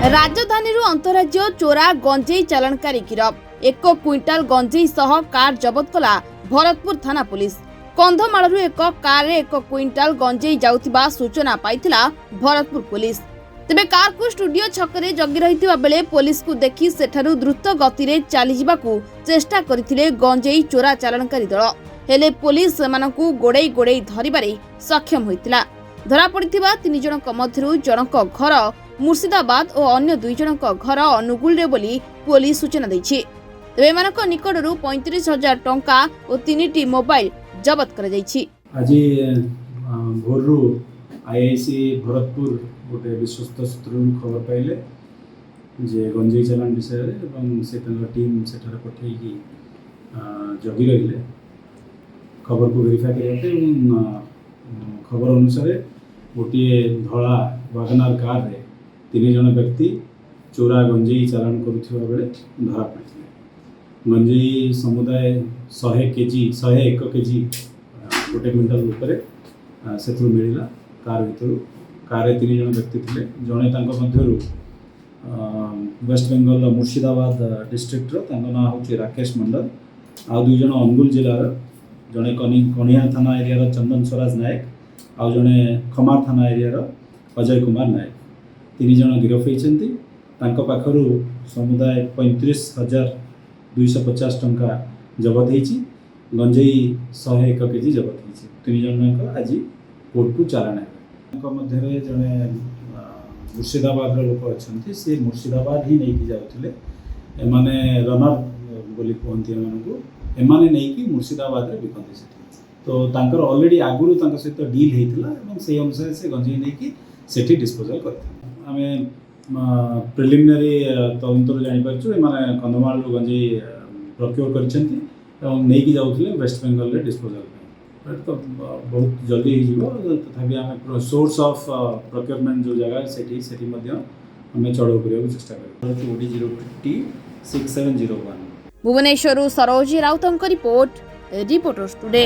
राजधानी अंतरराज्य चोरा गंजेई चालाणकारी गिरफ 1 क्विंटाल गंजेई सह कार जबत कला भरतपुर थाना पुलिस। कंधमालू एक कार रे 1 क्विंटाल गंजेई जाउथिबा सूचना पाइथिला भरतपुर पुलिस। तेबे कार को स्टूडियो छकरे जगी रहिथिबा बेले पुलिस को देखि सेठारु द्रुत गति रे चली जिबाकू चेष्टा करथिले गंजेई चोरा चालाणकारी दल। हेले पुलिस सेमानकू गोड़ेई गोड़ेई धरिबारे सक्षम होइतिला। धरा पड़िथिबा 3 जनक मध्यरु जनक घर मुर्शिदाबाद और अन्य 2 जनक घर अनुगुल रे बोली पुलिस सूचना दैछि। तेबे एमानक निकटरू 35,000 टंका और 3टी मोबाइल जब्त करा जाइछि। आज भोरु आईआईसी भरतपुर गोटे विश्वस्त सूत्रु खबर पाइले जे गंजेई चालान विषय एवं से टीम सेठार पठेकी जगी रहिले खबर को वेरीफाई करते खबर अनुसार गोटे धला वागनार कार रे 3 जन व्यक्ति चोरा गंजेई चालान करुवा बेले धरा पड़े। गंजेई समुदाय 101 केजी गोटे क्विंटाल रूप से मिलला कार भर। कार 3 जन व्यक्ति थे। जड़े मध्यरु वेस्ट बेंगल मुर्शिदाबाद डिस्ट्रिक्ट ना हूँ राकेश मंडल आ 2 जन अनुगुल जिलार जड़े कणिया थाना एरिया चंदन स्वराज नायक आ जड़े खमार थाना एरिया अजय कुमार नायक 3 जन गिरफ होती। पाखरु समुदाय 35,250 टंका जबत होती। गंजेई 101 केजी जबत होती। 3 जन आज कोर्ट को चालाण है। मध्य जड़े मुर्शिदाबाद लोक अच्छा से मुर्शिदाबाद ही नहीं जाते एमाने रनर बोली कहते एमाने नहीं मुर्शिदाबाद रे बिकते तो तांकर ऑलरेडी आगुरु तांकर सहित डील होता से अनुसार से गंजेई नहीं सेठी डिस्पोजल करते। आमे प्रिलिमिनरी तदंतर जानीपारछु एमाने कंधमाल गंजेई प्रोक्योर करछंती एवं नहीं जाउथले वेस्ट बेंगल रे डिस्पोजल तो बहुत जल्दी हो तथापि आम सोर्स ऑफ प्रोक्योरमेंट जो जगह सेठी मध्य आम चढ़ाऊ करने चेष्टा कर 6701 भुवनेश्वर सरोजी राउतंक रिपोर्ट रिपोर्टर्स टुडे।